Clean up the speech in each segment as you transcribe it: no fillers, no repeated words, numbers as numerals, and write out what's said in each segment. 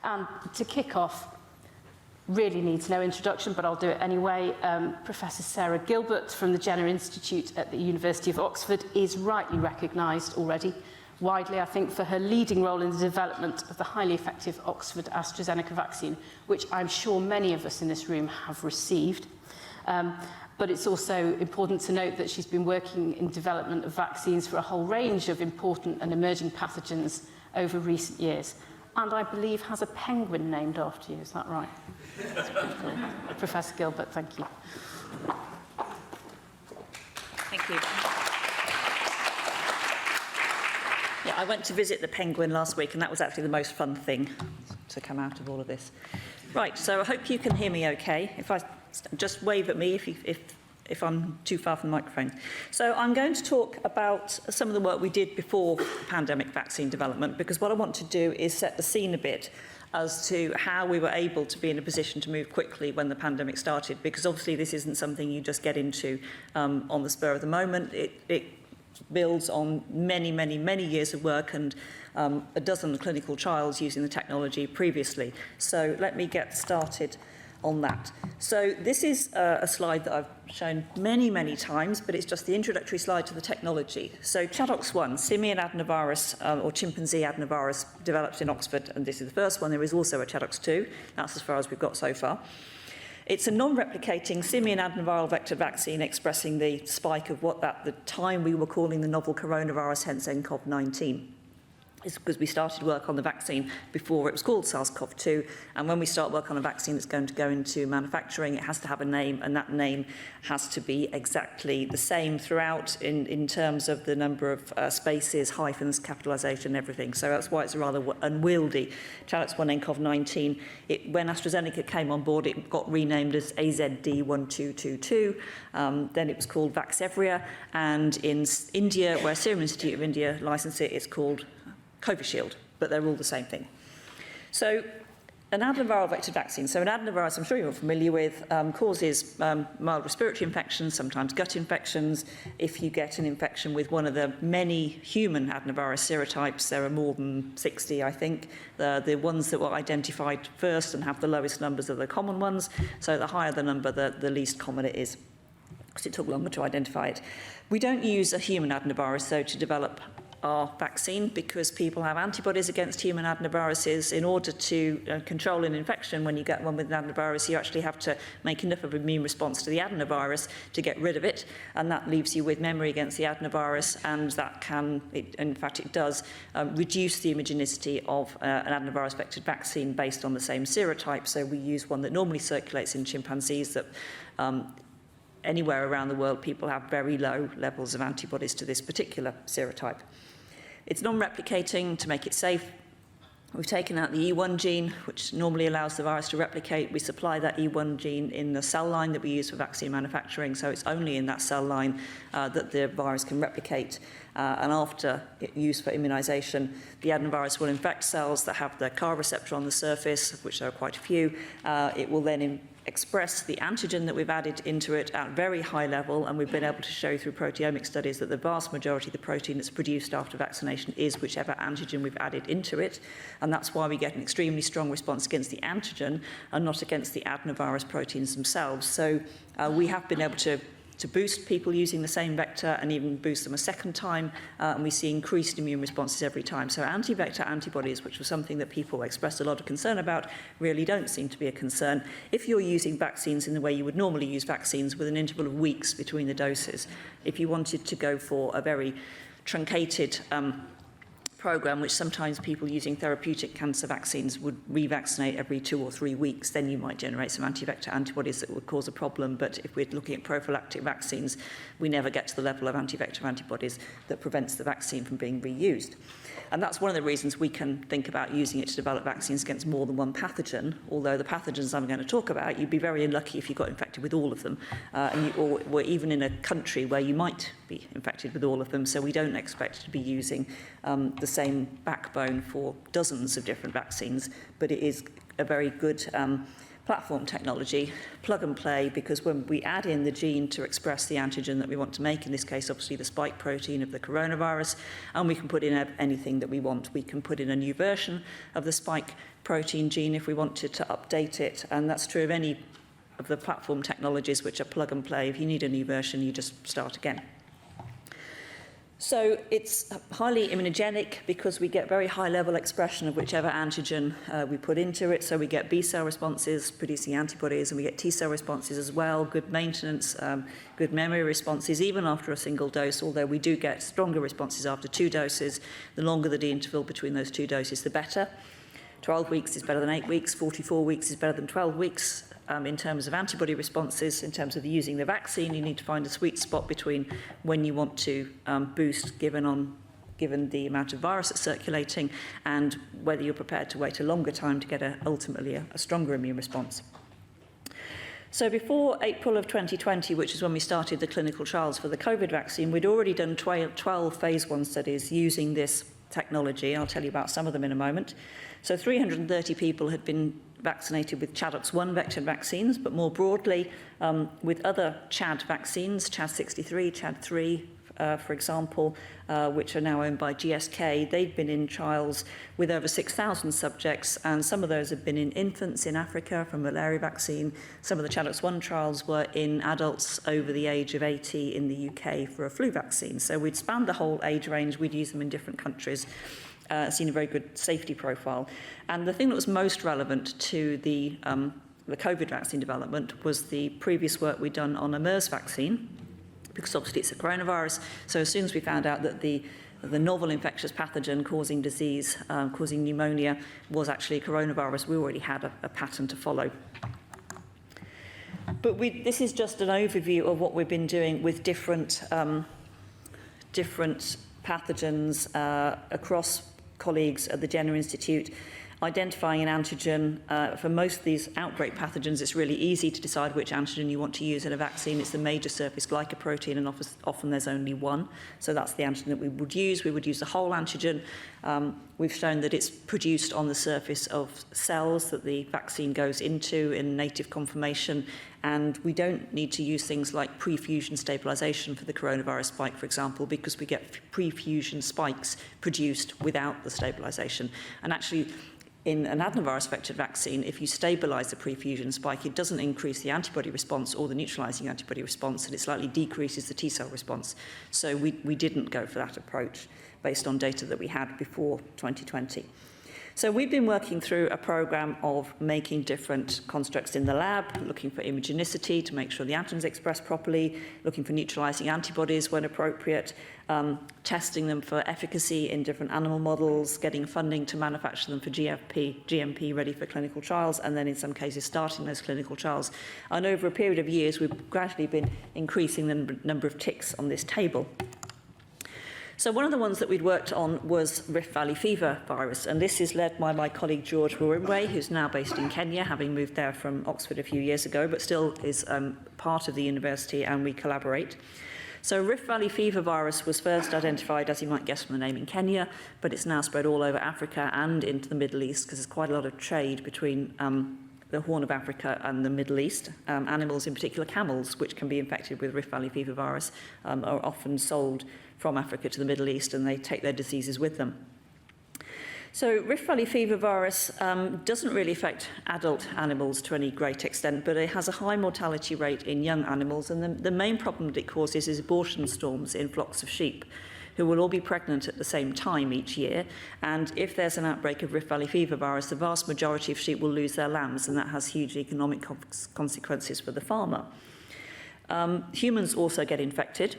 And to kick off, really needs no introduction, but I'll do it anyway. Professor Sarah Gilbert from the Jenner Institute at the University of Oxford is rightly recognised already, widely, I think, for her leading role in the development of the highly effective Oxford AstraZeneca vaccine, which I'm sure many of us in this room have received. But it's also important to note that she's been working in development of vaccines for a whole range of important and emerging pathogens over recent years. And I believe has a penguin named after you, is that right? That's pretty cool. Professor Gilbert, thank you. Thank you. Yeah, I went to visit the penguin last week, and that was actually the most fun thing to come out of all of this. Right, so I hope you can hear me okay. If I just wave at me if I'm too far from the microphone. So I'm going to talk about some of the work we did before pandemic vaccine development, because what I want to do is set the scene a bit as to how we were able to be in a position to move quickly when the pandemic started, because obviously this isn't something you just get into on the spur of the moment. It builds on many, many, many years of work and a dozen clinical trials using the technology previously. So let me get started on that. So this is a slide that I've shown many, many times, but it's just the introductory slide to the technology. So ChAdOx1, Simian Adenovirus, or chimpanzee adenovirus, developed in Oxford, and this is the first one. There is also a ChAdOx2. That's as far as we've got so far. It's a non-replicating simian adenoviral vector vaccine expressing the spike of what at the time we were calling the novel coronavirus, hence nCoV-19. It's because we started work on the vaccine before it was called SARS-CoV-2, and when we start work on a vaccine that's going to go into manufacturing, it has to have a name, and that name has to be exactly the same throughout in terms of the number of spaces, hyphens, capitalisation, everything. So that's why it's rather unwieldy. ChAdOx1 nCoV-19, when AstraZeneca came on board, it got renamed as AZD1222. Then it was called Vaxzevria, and in India, where Serum Institute of India licensed it, it's called Covishield, but they're all the same thing. So an adenoviral vector vaccine, so an adenovirus, I'm sure you're familiar with, causes mild respiratory infections, sometimes gut infections. If you get an infection with one of the many human adenovirus serotypes, there are more than 60, I think. The ones that were identified first and have the lowest numbers are the common ones, so the higher the number, the least common it is, because it took longer to identify it. We don't use a human adenovirus, though, to develop our vaccine, because people have antibodies against human adenoviruses. In order to control an infection, when you get one with an adenovirus, you actually have to make enough of an immune response to the adenovirus to get rid of it, and that leaves you with memory against the adenovirus, and that can, in fact it does, reduce the immunogenicity of an adenovirus vectored vaccine based on the same serotype. So we use one that normally circulates in chimpanzees that anywhere around the world people have very low levels of antibodies to this particular serotype. It's non-replicating to make it safe. We've taken out the E1 gene, which normally allows the virus to replicate. We supply that E1 gene in the cell line that we use for vaccine manufacturing, so it's only in that cell line that the virus can replicate. And after use for immunization, the adenovirus will infect cells that have the CAR receptor on the surface, of which there are quite a few. It will then express the antigen that we've added into it at very high level, and we've been able to show through proteomic studies that the vast majority of the protein that's produced after vaccination is whichever antigen we've added into it, and that's why we get an extremely strong response against the antigen and not against the adenovirus proteins themselves. So we have been able to boost people using the same vector and even boost them a second time, and we see increased immune responses every time. So anti-vector antibodies, which was something that people expressed a lot of concern about, really don't seem to be a concern if you're using vaccines in the way you would normally use vaccines, with an interval of weeks between the doses. If you wanted to go for a very truncated program, which sometimes people using therapeutic cancer vaccines would revaccinate every 2 or 3 weeks, then you might generate some anti-vector antibodies that would cause a problem. But if we're looking at prophylactic vaccines, we never get to the level of anti-vector antibodies that prevents the vaccine from being reused. And that's one of the reasons we can think about using it to develop vaccines against more than one pathogen, although the pathogens I'm going to talk about, you'd be very unlucky if you got infected with all of them, or were even in a country where you might be infected with all of them. So we don't expect to be using the same backbone for dozens of different vaccines, but it is a very good platform technology, plug and play, because when we add in the gene to express the antigen that we want to make, in this case obviously the spike protein of the coronavirus, and we can put in anything that we want. We can put in a new version of the spike protein gene if we wanted to update it, and that's true of any of the platform technologies which are plug and play. If you need a new version, you just start again. So it's highly immunogenic because we get very high level expression of whichever antigen we put into it. So we get B cell responses producing antibodies, and we get T cell responses as well, good maintenance, good memory responses even after a single dose, although we do get stronger responses after 2 doses. The longer the interval between those 2 doses, the better. 12 weeks is better than 8 weeks, 44 weeks is better than 12 weeks. In terms of antibody responses, in terms of using the vaccine, you need to find a sweet spot between when you want to boost given the amount of virus that's circulating and whether you're prepared to wait a longer time to get ultimately a stronger immune response. So before April of 2020, which is when we started the clinical trials for the COVID vaccine, we'd already done 12 phase 1 studies using this technology. I'll tell you about some of them in a moment. So 330 people had been vaccinated with ChAdOx1 vector vaccines, but more broadly with other ChAd vaccines, ChAd63, ChAd3, for example, which are now owned by GSK. They've been in trials with over 6,000 subjects, and some of those have been in infants in Africa from malaria vaccine. Some of the ChAdOx1 trials were in adults over the age of 80 in the UK for a flu vaccine. So we'd spanned the whole age range. We'd used them in different countries. Seen a very good safety profile. And the thing that was most relevant to the COVID vaccine development was the previous work we'd done on a MERS vaccine, because obviously it's a coronavirus. So as soon as we found out that the novel infectious pathogen causing disease, causing pneumonia, was actually a coronavirus, we already had a pattern to follow. But this is just an overview of what we've been doing with different pathogens across colleagues at the Jenner Institute, identifying an antigen. For most of these outbreak pathogens, it's really easy to decide which antigen you want to use in a vaccine. It's the major surface glycoprotein, and often there's only one. So that's the antigen that we would use. We would use the whole antigen. We've shown that it's produced on the surface of cells that the vaccine goes into in native conformation, and we don't need to use things like pre-fusion stabilization for the coronavirus spike, for example, because we get pre-fusion spikes produced without the stabilization. And actually, in an adenovirus vector vaccine, if you stabilize the pre-fusion spike, it doesn't increase the antibody response or the neutralizing antibody response, and it slightly decreases the T cell response. So we didn't go for that approach based on data that we had before 2020. So we've been working through a program of making different constructs in the lab, looking for immunogenicity to make sure the antigens express properly, looking for neutralizing antibodies when appropriate, testing them for efficacy in different animal models, getting funding to manufacture them for GMP ready for clinical trials, and then in some cases starting those clinical trials. And over a period of years, we've gradually been increasing the number of ticks on this table. So one of the ones that we'd worked on was Rift Valley fever virus, and this is led by my colleague George Warimwe, who's now based in Kenya, having moved there from Oxford a few years ago, but still is part of the university, and we collaborate. So Rift Valley fever virus was first identified, as you might guess from the name, in Kenya, but it's now spread all over Africa and into the Middle East, because there's quite a lot of trade between the Horn of Africa and the Middle East. Animals, in particular camels, which can be infected with Rift Valley fever virus, are often sold from Africa to the Middle East, and they take their diseases with them. So Rift Valley fever virus doesn't really affect adult animals to any great extent, but it has a high mortality rate in young animals, and the main problem that it causes is abortion storms in flocks of sheep, who will all be pregnant at the same time each year. And if there's an outbreak of Rift Valley fever virus, the vast majority of sheep will lose their lambs, and that has huge economic consequences for the farmer. Humans also get infected.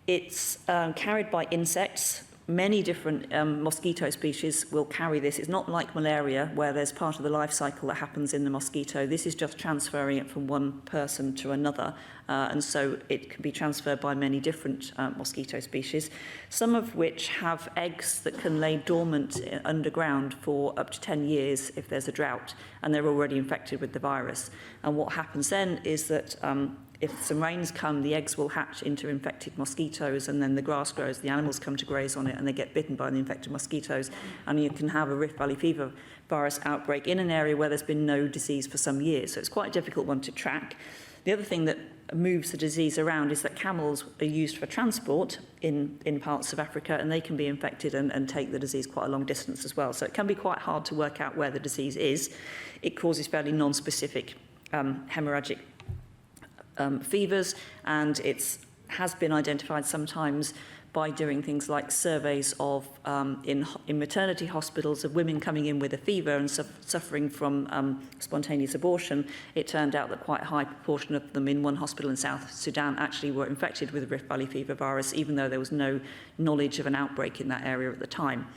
It's carried by insects. Many different mosquito species will carry this. It's not like malaria, where there's part of the life cycle that happens in the mosquito. This is just transferring it from one person to another, and so it can be transferred by many different mosquito species, some of which have eggs that can lay dormant underground for up to 10 years if there's a drought, and they're already infected with the virus. And what happens then is that if some rains come, the eggs will hatch into infected mosquitoes, and then the grass grows, the animals come to graze on it, and they get bitten by the infected mosquitoes, and you can have a Rift Valley fever virus outbreak in an area where there's been no disease for some years. So it's quite a difficult one to track. The other thing that moves the disease around is that camels are used for transport in parts of Africa, and they can be infected and take the disease quite a long distance as well. So it can be quite hard to work out where the disease is. It causes fairly non-specific hemorrhagic fevers, and it has been identified sometimes by doing things like surveys of in maternity hospitals of women coming in with a fever and suffering from spontaneous abortion. It turned out that quite a high proportion of them in one hospital in South Sudan actually were infected with the Rift Valley fever virus, even though there was no knowledge of an outbreak in that area at the time.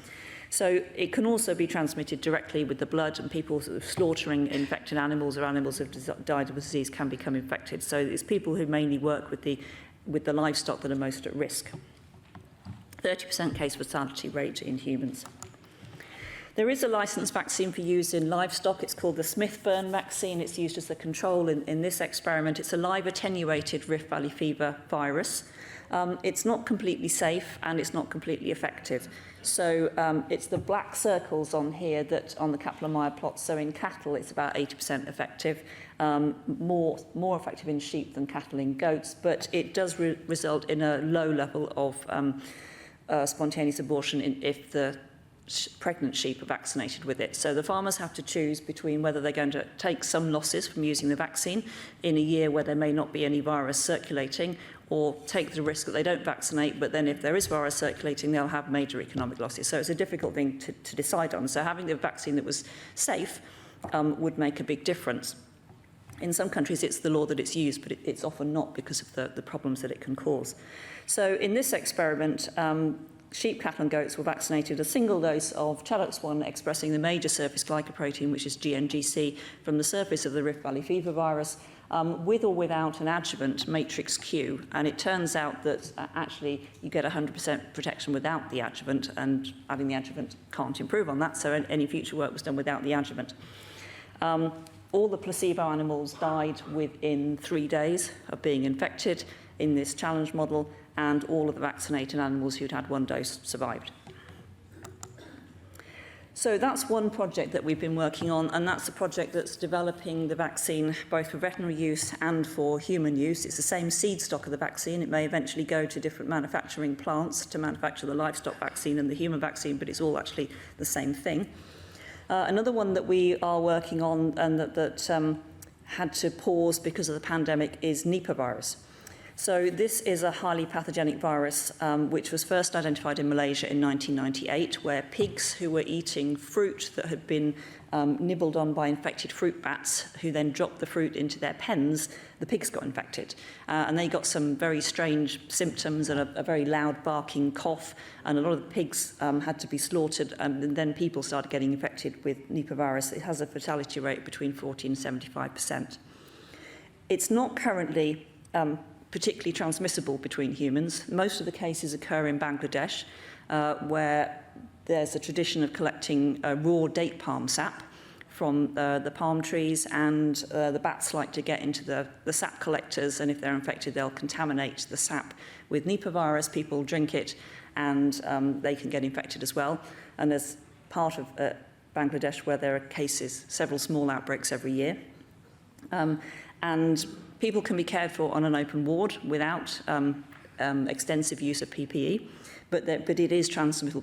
So it can also be transmitted directly with the blood, and people sort of slaughtering infected animals or animals who have died of the disease can become infected. So it's people who mainly work with the livestock that are most at risk. 30% case fatality rate in humans. There is a licensed vaccine for use in livestock. It's called the Smithbern Vaccine. It's used as the control in this experiment. It's a live attenuated Rift Valley fever virus. It's not completely safe, and it's not completely effective. So it's the black circles on here that on the Kaplan-Meier plot. So in cattle, it's about 80% effective, more effective in sheep than cattle in goats, but it does result in a low level of spontaneous abortion if the pregnant sheep are vaccinated with it. So the farmers have to choose between whether they're going to take some losses from using the vaccine in a year where there may not be any virus circulating, or take the risk that they don't vaccinate, but then if there is virus circulating, they'll have major economic losses. So it's a difficult thing to decide on. So having a vaccine that was safe would make a big difference. In some countries, it's the law that it's used, but it's often not because of the problems that it can cause. So in this experiment, sheep, cattle and goats were vaccinated a single dose of Chadox1 expressing the major surface glycoprotein, which is GNGC, from the surface of the Rift Valley fever virus, with or without an adjuvant, matrix Q. And it turns out that actually you get 100% protection without the adjuvant, and having the adjuvant can't improve on that, so any future work was done without the adjuvant. All the placebo animals died within 3 days of being infected in this challenge model, and all of the vaccinated animals who'd had one dose survived. So that's one project that we've been working on, and that's a project that's developing the vaccine both for veterinary use and for human use. It's the same seed stock of the vaccine. It may eventually go to different manufacturing plants to manufacture the livestock vaccine and the human vaccine, but it's all actually the same thing. Another one that we are working on and that had to pause because of the pandemic is Nipa virus. So this is a highly pathogenic virus which was first identified in Malaysia in 1998, where pigs who were eating fruit that had been nibbled on by infected fruit bats, who then dropped the fruit into their pens, the pigs got infected. And they got some very strange symptoms and a very loud barking cough, and a lot of the pigs had to be slaughtered, and then people started getting infected with Nipa virus. It has a fatality rate between 40 and 75%. It's not currently particularly transmissible between humans. Most of the cases occur in Bangladesh, where there's a tradition of collecting raw date palm sap from the palm trees, and the bats like to get into the sap collectors, and if they're infected, they'll contaminate the sap with Nipa virus. People drink it, and they can get infected as well. And there's part of Bangladesh where there are cases, several small outbreaks every year. And people can be cared for on an open ward without extensive use of PPE, but it is transmissible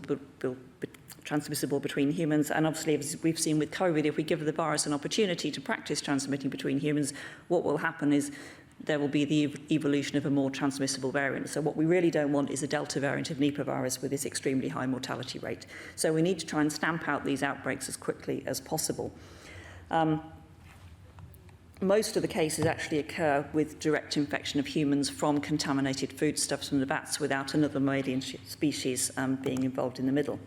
between humans. And obviously, as we've seen with COVID, if we give the virus an opportunity to practice transmitting between humans, what will happen is there will be the evolution of a more transmissible variant. So what we really don't want is a Delta variant of Nipa virus with this extremely high mortality rate. So we need to try and stamp out these outbreaks as quickly as possible. Most of the cases actually occur with direct infection of humans from contaminated foodstuffs from the bats without another mammalian species being involved in the middle.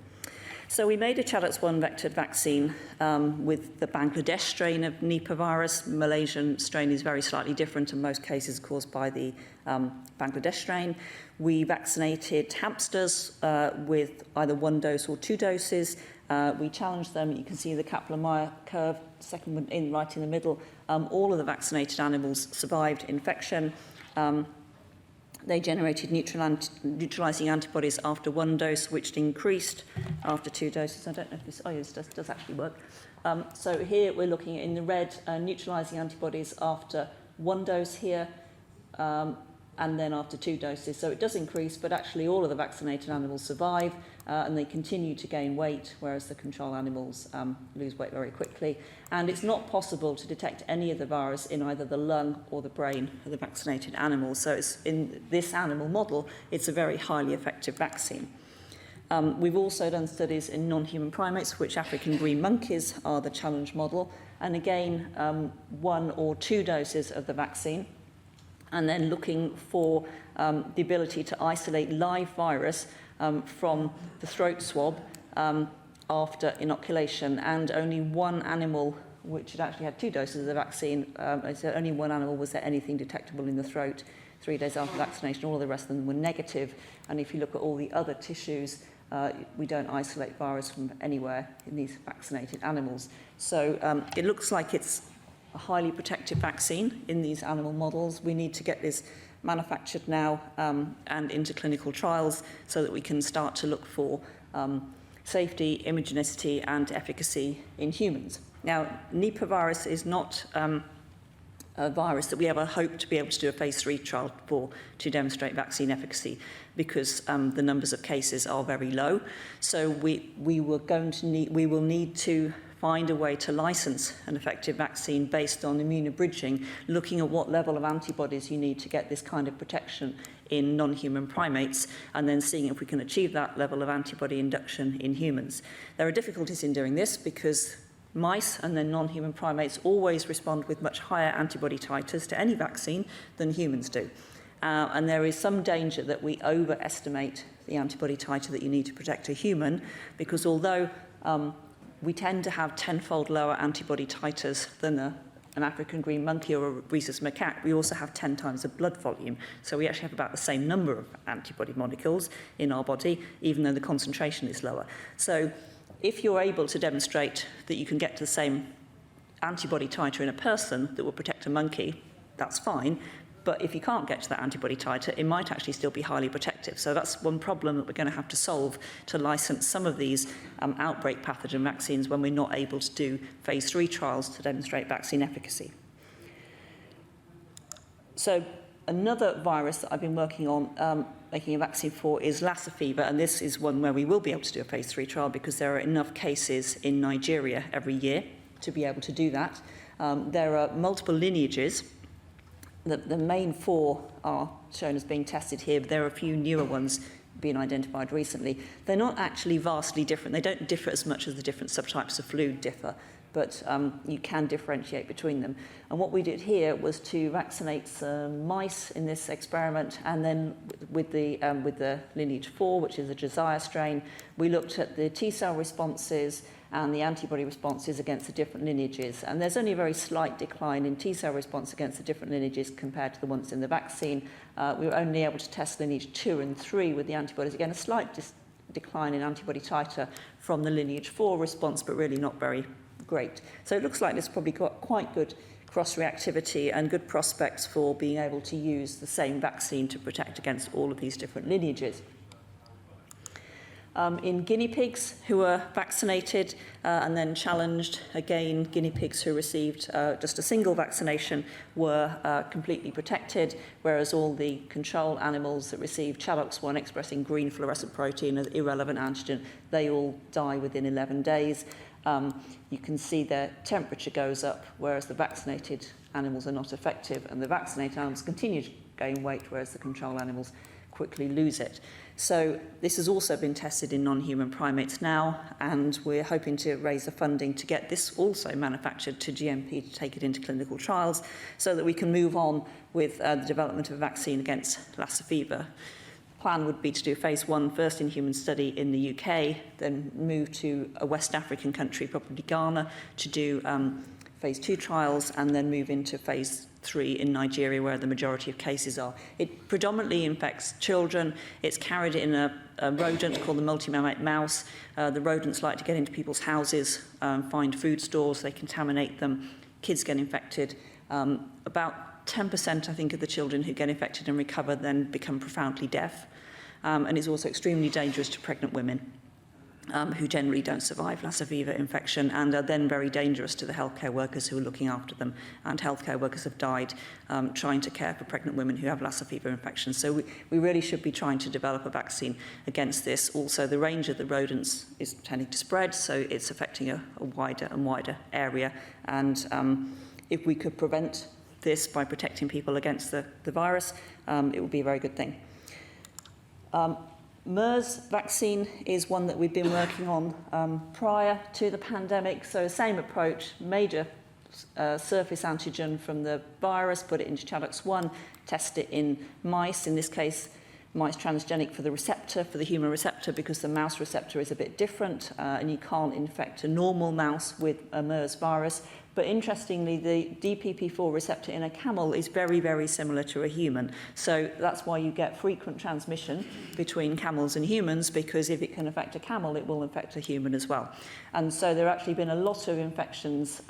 So we made a Chadox1 vectored vaccine with the Bangladesh strain of Nipa virus. Malaysian strain is very slightly different, and most cases caused by the Bangladesh strain. We vaccinated hamsters with either 1 dose or 2 doses, We challenged them. You can see the Kaplan-Meier curve, second one in, right in the middle. All of the vaccinated animals survived infection. They generated neutralizing antibodies after 1 dose, which increased after 2 doses. I don't know if this does actually work. So here we're looking at, in the red, neutralizing antibodies after 1 dose here, and then after 2 doses. So it does increase, but actually all of the vaccinated animals survive, and they continue to gain weight, whereas the control animals lose weight very quickly. And it's not possible to detect any of the virus in either the lung or the brain of the vaccinated animals. So it's, in this animal model, it's a very highly effective vaccine. We've also done studies in non-human primates, which African green monkeys are the challenge model. And again, 1 or 2 doses of the vaccine, and then looking for the ability to isolate live virus from the throat swab after inoculation. And only 1 animal, which had actually had 2 doses of the vaccine, so only 1 animal was there anything detectable in the throat 3 days after vaccination. All the rest of them were negative. And if you look at all the other tissues, we don't isolate virus from anywhere in these vaccinated animals. So it looks like it's a highly protective vaccine in these animal models. We need to get this manufactured now and into clinical trials so that we can start to look for safety, immunogenicity and efficacy in humans. Now, Nipa virus is not a virus that we ever hope to be able to do a phase 3 trial for to demonstrate vaccine efficacy, because the numbers of cases are very low. So we will need to find a way to license an effective vaccine based on immunobridging, looking at what level of antibodies you need to get this kind of protection in non-human primates, and then seeing if we can achieve that level of antibody induction in humans. There are difficulties in doing this because mice and then non-human primates always respond with much higher antibody titers to any vaccine than humans do. And there is some danger that we overestimate the antibody titer that you need to protect a human, because although we tend to have 10-fold lower antibody titers than an African green monkey or a rhesus macaque, we also have 10 times the blood volume. So we actually have about the same number of antibody molecules in our body, even though the concentration is lower. So if you're able to demonstrate that you can get to the same antibody titer in a person that will protect a monkey, that's fine. But if you can't get to that antibody titer, it might actually still be highly protective. So that's one problem that we're going to have to solve to license some of these outbreak pathogen vaccines when we're not able to do phase 3 trials to demonstrate vaccine efficacy. So another virus that I've been working on making a vaccine for is Lassa fever, and this is one where we will be able to do a phase 3 trial because there are enough cases in Nigeria every year to be able to do that. There are multiple lineages. The main 4 are shown as being tested here, but there are a few newer ones being identified recently. They're not actually vastly different. They don't differ as much as the different subtypes of flu differ, but you can differentiate between them. And what we did here was to vaccinate some mice in this experiment, and then with the lineage 4, which is a Josiah strain, we looked at the T-cell responses and the antibody responses against the different lineages. And there's only a very slight decline in T-cell response against the different lineages compared to the ones in the vaccine. We were only able to test lineage 2 and 3 with the antibodies. Again, a slight decline in antibody titer from the lineage 4 response, but really not very great. So it looks like this probably got quite good cross-reactivity and good prospects for being able to use the same vaccine to protect against all of these different lineages. In guinea pigs who were vaccinated and then challenged, again, guinea pigs who received just a single vaccination were completely protected, whereas all the control animals that received ChAdOx1 expressing green fluorescent protein as irrelevant antigen, they all die within 11 days. You can see their temperature goes up, whereas the vaccinated animals are not effective, and the vaccinated animals continue to gain weight, whereas the control animals quickly lose it. So this has also been tested in non-human primates now, and we're hoping to raise the funding to get this also manufactured to GMP to take it into clinical trials so that we can move on with the development of a vaccine against Lassa fever. The plan would be to do a phase 1 first in human study in the UK, then move to a West African country, probably Ghana, to do phase 2 trials and then move into phase 3 in Nigeria, where the majority of cases are. It predominantly infects children. It's carried in a rodent called the multi-mammate mouse. The rodents like to get into people's houses, find food stores, they contaminate them. Kids get infected. About 10%, I think, of the children who get infected and recover then become profoundly deaf. And it's also extremely dangerous to pregnant women. Who generally don't survive Lassa fever infection and are then very dangerous to the healthcare workers who are looking after them. And healthcare workers have died trying to care for pregnant women who have Lassa fever infection. So we really should be trying to develop a vaccine against this. Also, the range of the rodents is tending to spread, so it's affecting a wider and wider area. And if we could prevent this by protecting people against the virus, it would be a very good thing. MERS vaccine is one that we've been working on prior to the pandemic. So same approach, major surface antigen from the virus, put it into Chaddox1, test it in mice, in this case mice transgenic for the receptor, for the human receptor, because the mouse receptor is a bit different and you can't infect a normal mouse with a MERS virus. But interestingly, the DPP4 receptor in a camel is very, very similar to a human. So that's why you get frequent transmission between camels and humans, because if it can affect a camel, it will infect a human as well. And so there have actually been a lot of infections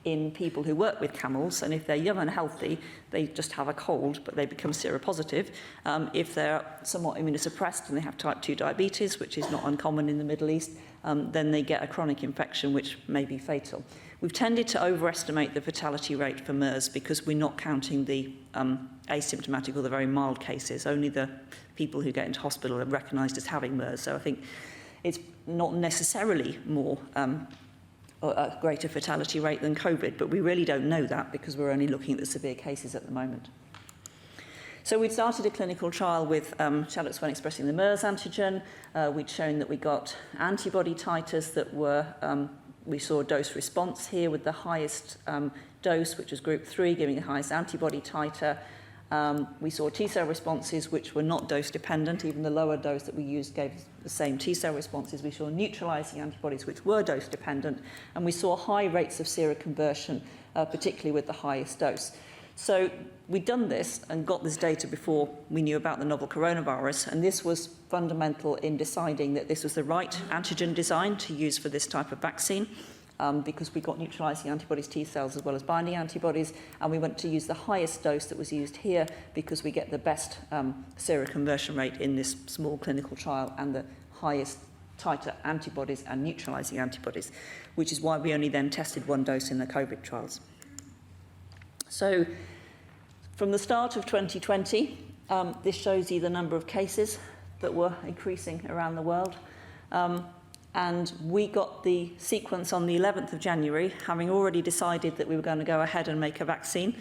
in people who work with camels, and if they're young and healthy, they just have a cold, but they become seropositive. If they're somewhat immunosuppressed and they have type 2 diabetes, which is not uncommon in the Middle East, then they get a chronic infection, which may be fatal. We've tended to overestimate the fatality rate for MERS because we're not counting the asymptomatic or the very mild cases. Only the people who get into hospital are recognised as having MERS. So I think it's not necessarily more a greater fatality rate than COVID, but we really don't know that because we're only looking at the severe cases at the moment. So we'd started a clinical trial with Chaddox1 expressing the MERS antigen. We'd shown that we got antibody titers that were, we saw a dose response here with the highest dose, which was group 3, giving the highest antibody titer. We saw T-cell responses which were not dose-dependent. Even the lower dose that we used gave the same T-cell responses. We saw neutralizing antibodies which were dose-dependent. And we saw high rates of seroconversion, particularly with the highest dose. So we'd done this and got this data before we knew about the novel coronavirus. And this was fundamental in deciding that this was the right antigen design to use for this type of vaccine. Because we got neutralizing antibodies, T cells, as well as binding antibodies, and we went to use the highest dose that was used here because we get the best seroconversion rate in this small clinical trial and the highest titer antibodies and neutralizing antibodies, which is why we only then tested one dose in the COVID trials. So from the start of 2020, this shows you the number of cases that were increasing around the world. And we got the sequence on the 11th of January, having already decided that we were going to go ahead and make a vaccine.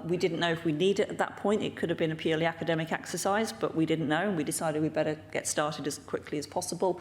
We didn't know if we'd need it at that point. It could have been a purely academic exercise, but we didn't know, and we decided we better get started as quickly as possible.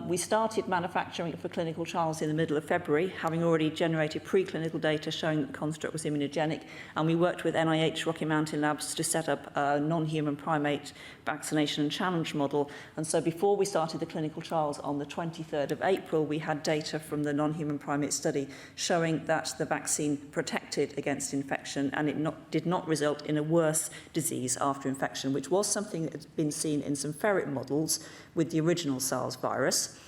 We started manufacturing it for clinical trials in the middle of February, having already generated preclinical data showing that the construct was immunogenic, and we worked with NIH Rocky Mountain Labs to set up a non-human primate vaccination and challenge model. And so before we started the clinical trials on the 23rd of April, we had data from the non-human primate study showing that the vaccine protected against infection, and it did not result in a worse disease after infection, which was something that had been seen in some ferret models with the original SARS virus,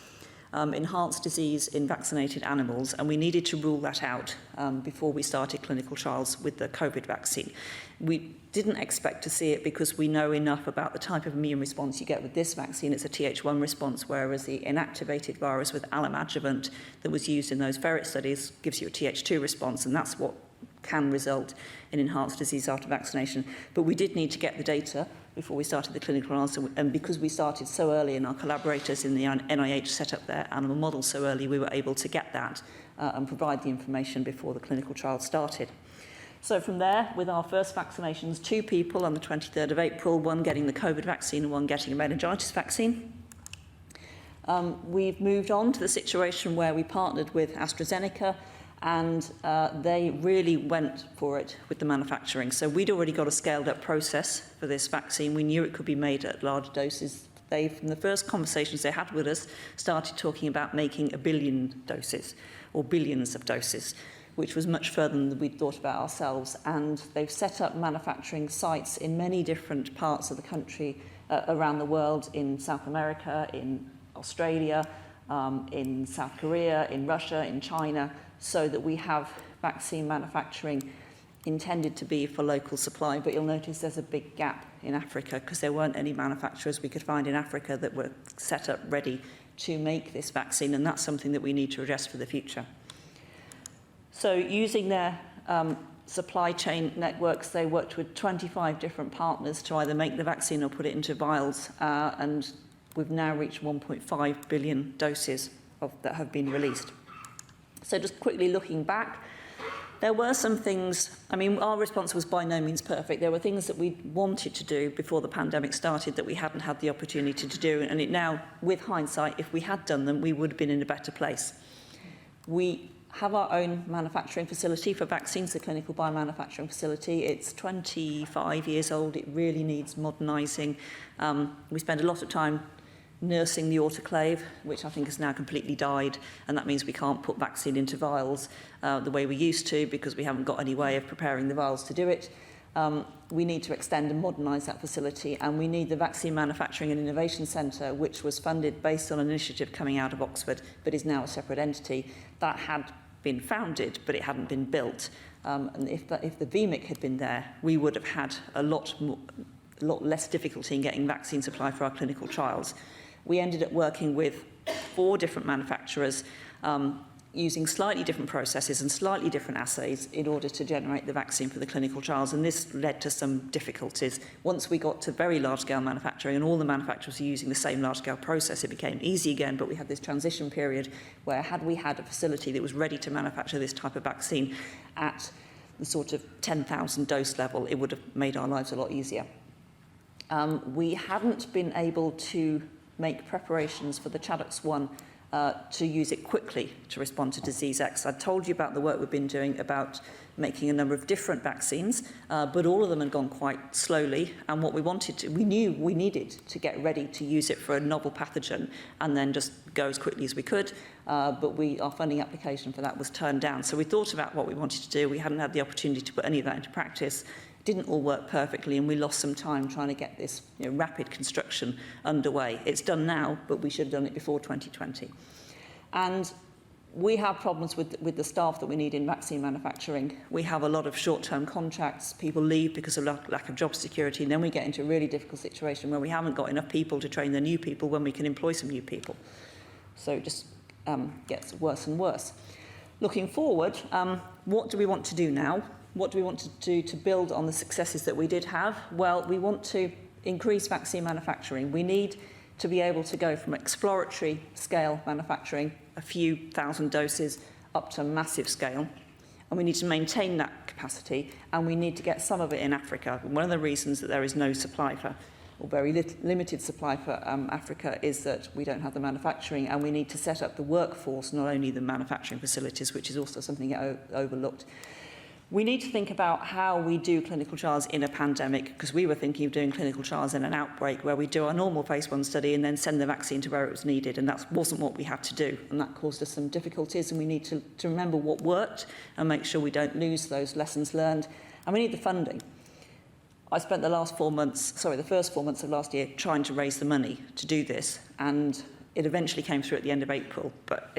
enhanced disease in vaccinated animals, and we needed to rule that out before we started clinical trials with the COVID vaccine. We didn't expect to see it because we know enough about the type of immune response you get with this vaccine. It's a Th1 response, whereas the inactivated virus with alum adjuvant that was used in those ferret studies gives you a Th2 response, and that's what can result in enhanced disease after vaccination. But we did need to get the data before we started the clinical trials, and because we started so early and our collaborators in the NIH set up their animal models so early, we were able to get that and provide the information before the clinical trial started. So from there, with our first vaccinations, 2 people on the 23rd of April, one getting the COVID vaccine and one getting a meningitis vaccine. We've moved on to the situation where we partnered with AstraZeneca, and they really went for it with the manufacturing. So we'd already got a scaled-up process for this vaccine. We knew it could be made at large doses. They, from the first conversations they had with us, started talking about making 1 billion doses, or billions of doses. which was much further than we'd thought about ourselves. And they've set up manufacturing sites in many different parts of the country, around the world, in South America, in Australia, in South Korea, in Russia, in China, so that we have vaccine manufacturing intended to be for local supply. But you'll notice there's a big gap in Africa because there weren't any manufacturers we could find in Africa that were set up ready to make this vaccine, and that's something that we need to address for the future. So using their supply chain networks, they worked with 25 different partners to either make the vaccine or put it into vials, and we've now reached 1.5 billion doses that have been released. So just quickly looking back, there were some things, I mean, our response was by no means perfect. There were things that we wanted to do before the pandemic started that we hadn't had the opportunity to do, and it now, with hindsight, if we had done them, we would have been in a better place. We have our own manufacturing facility for vaccines, the clinical biomanufacturing facility. It's 25 years old. It really needs modernising. We spend a lot of time nursing the autoclave, which I think has now completely died, and that means we can't put vaccine into vials the way we used to because we haven't got any way of preparing the vials to do it. We need to extend and modernise that facility, and we need the Vaccine Manufacturing and Innovation Centre, which was funded based on an initiative coming out of Oxford, but is now a separate entity. That had been founded, but it hadn't been built. And if the VMIC had been there, we would have had a lot less difficulty in getting vaccine supply for our clinical trials. We ended up working with 4 different manufacturers, using slightly different processes and slightly different assays in order to generate the vaccine for the clinical trials, and this led to some difficulties. Once we got to very large-scale manufacturing and all the manufacturers were using the same large-scale process, it became easy again, but we had this transition period where had we had a facility that was ready to manufacture this type of vaccine at the sort of 10,000 dose level, it would have made our lives a lot easier. We hadn't been able to make preparations for the ChAdOx1 to use it quickly to respond to disease X. I told you about the work we've been doing about making a number of different vaccines, but all of them had gone quite slowly, and what we knew we needed to get ready to use it for a novel pathogen and then just go as quickly as we could, but our funding application for that was turned down. So we thought about what we wanted to do. We hadn't had the opportunity to put any of that into practice. Didn't all work perfectly, and we lost some time trying to get this rapid construction underway. It's done now, but we should have done it before 2020. And we have problems with the staff that we need in vaccine manufacturing. We have a lot of short-term contracts. People leave because of lack of job security, and then we get into a really difficult situation where we haven't got enough people to train the new people when we can employ some new people. So it just gets worse and worse. Looking forward, what do we want to do now? What do we want to do to build on the successes that we did have? Well, we want to increase vaccine manufacturing. We need to be able to go from exploratory scale manufacturing, a few thousand doses, up to massive scale. And we need to maintain that capacity, and we need to get some of it in Africa. One of the reasons that there is no supply for, or very limited supply for Africa, is that we don't have the manufacturing, and we need to set up the workforce, not only the manufacturing facilities, which is also something overlooked. We need to think about how we do clinical trials in a pandemic, because we were thinking of doing clinical trials in an outbreak where we do our normal phase 1 study and then send the vaccine to where it was needed, and that wasn't what we had to do, and that caused us some difficulties, and we need to remember what worked and make sure we don't lose those lessons learned, and we need the funding. I spent the first 4 months of last year trying to raise the money to do this, and it eventually came through at the end of April, but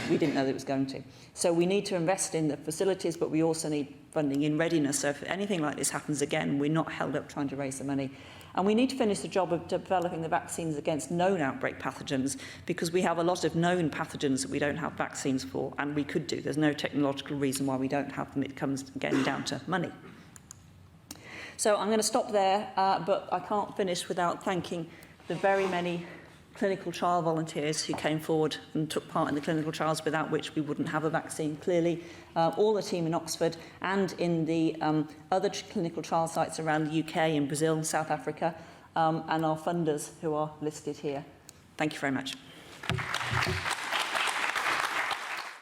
we didn't know that it was going to. So we need to invest in the facilities, but we also need funding in readiness. So if anything like this happens again, we're not held up trying to raise the money. And we need to finish the job of developing the vaccines against known outbreak pathogens, because we have a lot of known pathogens that we don't have vaccines for, and we could do. There's no technological reason why we don't have them. It comes again down to money. So I'm going to stop there, but I can't finish without thanking the very many clinical trial volunteers who came forward and took part in the clinical trials, without which we wouldn't have a vaccine, clearly. All the team in Oxford and in the other clinical trial sites around the UK, in Brazil, South Africa, and our funders who are listed here. Thank you very much.